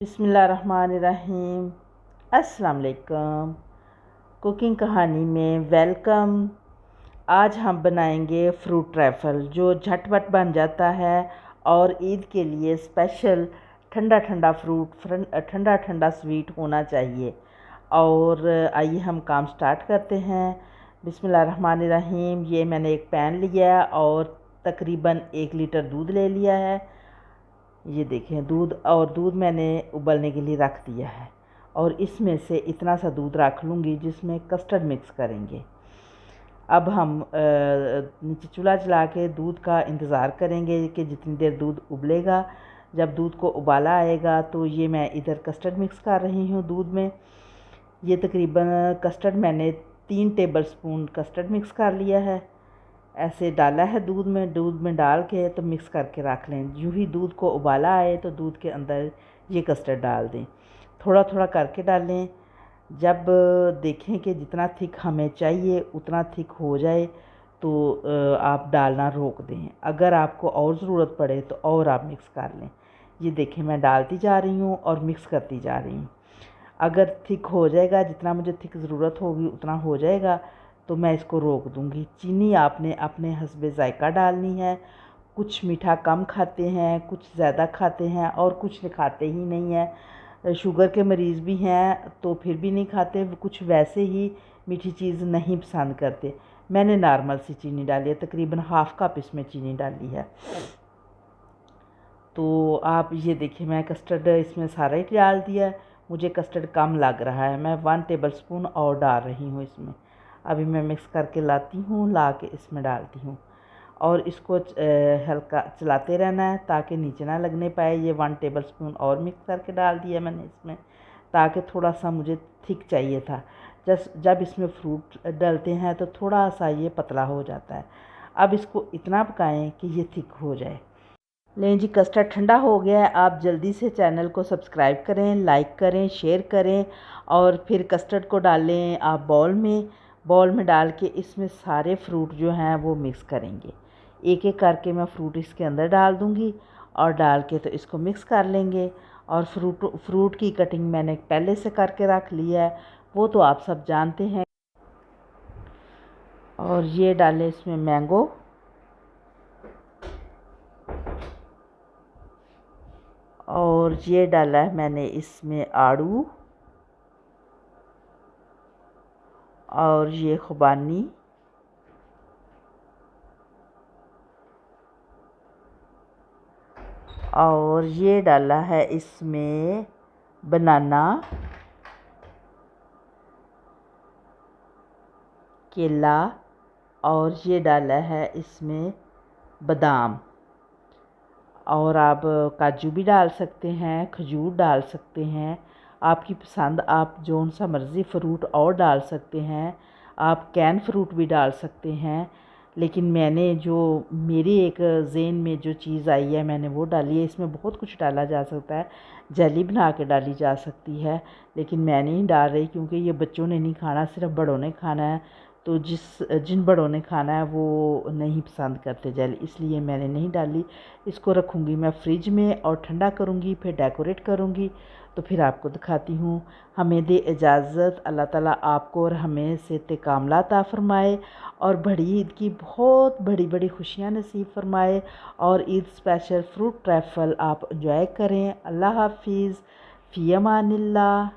बिस्मिल्लाहिर्रहमानिर्रहीम। अस्सलाम वालेकुम। कुकिंग कहानी में वेलकम। आज हम बनाएंगे फ्रूट ट्रैफल जो झटपट बन जाता है और ईद के लिए स्पेशल ठंडा ठंडा फ्रूट ठंडा ठंडा स्वीट होना चाहिए। और आइए हम काम स्टार्ट करते हैं। बिस्मिल्लाहिर्रहमानिर्रहीम। ये मैंने एक पैन लिया और तकरीबन 1 लीटर दूध ले लिया है। ये देखें दूध मैंने उबलने के लिए रख दिया है और इसमें से इतना सा दूध रख लूँगी जिसमें कस्टर्ड मिक्स करेंगे। अब हम नीचे चूल्हा जला के दूध का इंतज़ार करेंगे कि जितनी देर दूध उबलेगा। जब दूध को उबाला आएगा तो ये मैं इधर कस्टर्ड मिक्स कर रही हूँ दूध में। ये तकरीबन कस्टर्ड मैंने 3 टेबल स्पून कस्टर्ड मिक्स कर लिया है। ऐसे डाला है दूध में डाल के तो मिक्स करके रख लें। यूँ ही दूध को उबाला आए तो दूध के अंदर ये कस्टर्ड डाल दें, थोड़ा थोड़ा करके डालें। जब देखें कि जितना थिक हमें चाहिए उतना थिक हो जाए तो आप डालना रोक दें। अगर आपको और ज़रूरत पड़े तो और आप मिक्स कर लें। ये देखें मैं डालती जा रही हूँ और मिक्स करती जा रही हूँ। अगर थिक हो जाएगा, जितना मुझे थिक ज़रूरत होगी उतना हो जाएगा तो मैं इसको रोक दूँगी। चीनी आपने अपने हस्बे ज़ायक़ा डालनी है। कुछ मीठा कम खाते हैं, कुछ ज़्यादा खाते हैं और कुछ खाते ही नहीं हैं। शुगर के मरीज़ भी हैं तो फिर भी नहीं खाते, कुछ वैसे ही मीठी चीज़ नहीं पसंद करते। मैंने नॉर्मल सी चीनी डाली है, तकरीबन हाफ़ कप इसमें चीनी डाली है। तो आप ये देखिए मैं कस्टर्ड इसमें सारा ही डाल दिया है। मुझे कस्टर्ड कम लग रहा है, मैं 1 टेबल स्पून और डाल रही हूँ इसमें। अभी मैं मिक्स करके लाती हूँ, ला के इसमें डालती हूँ और इसको हल्का चलाते रहना है ताकि नीचे ना लगने पाए। ये 1 टेबल स्पून और मिक्स करके डाल दिया मैंने इसमें, ताकि थोड़ा सा मुझे थिक चाहिए था। जब इसमें फ्रूट डालते हैं तो थोड़ा सा ये पतला हो जाता है। अब इसको इतना पकाएं कि ये थिक हो जाए। लें जी, कस्टर्ड ठंडा हो गया है। आप जल्दी से चैनल को सब्सक्राइब करें, लाइक करें, शेयर करें और फिर कस्टर्ड को डालें आप बाउल में डाल के इसमें सारे फ्रूट जो हैं वो मिक्स करेंगे। एक एक करके मैं फ्रूट इसके अंदर डाल दूँगी और डाल के तो इसको मिक्स कर लेंगे। और फ्रूट की कटिंग मैंने पहले से करके रख लिया है, वो तो आप सब जानते हैं। और ये डालें इसमें मैंगो और ये डाला है मैंने इसमें आड़ू और ये खुबानी और ये डाला है इसमें बनाना, केला और ये डाला है इसमें बादाम। और आप काजू भी डाल सकते हैं, खजूर डाल सकते हैं, आपकी पसंद। आप जौन सा मर्ज़ी फ्रूट और डाल सकते हैं। आप कैन फ्रूट भी डाल सकते हैं, लेकिन मैंने जो मेरी एक ज़हन में जो चीज़ आई है मैंने वो डाली है। इसमें बहुत कुछ डाला जा सकता है, जेली बना के डाली जा सकती है, लेकिन मैं नहीं डाल रही क्योंकि ये बच्चों ने नहीं खाना, सिर्फ बड़ों ने खाना है। तो जिन बड़ों ने खाना है वो नहीं पसंद करते जेली, इसलिए मैंने नहीं डाली। इसको रखूँगी मैं फ्रिज में और ठंडा करूँगी, फिर डेकोरेट करूँगी तो फिर आपको दिखाती हूँ। हमें दे इजाज़त। अल्लाह ताला आपको और हमें सेहत कामला अता फ़रमाए और बड़ी ईद की बहुत बड़ी बड़ी खुशियाँ नसीब फ़रमाए और ईद स्पेशल फ्रूट ट्रैफल आप इंजॉय करें। अल्लाह हाफिज़, फ़ी अमानिल्लाह।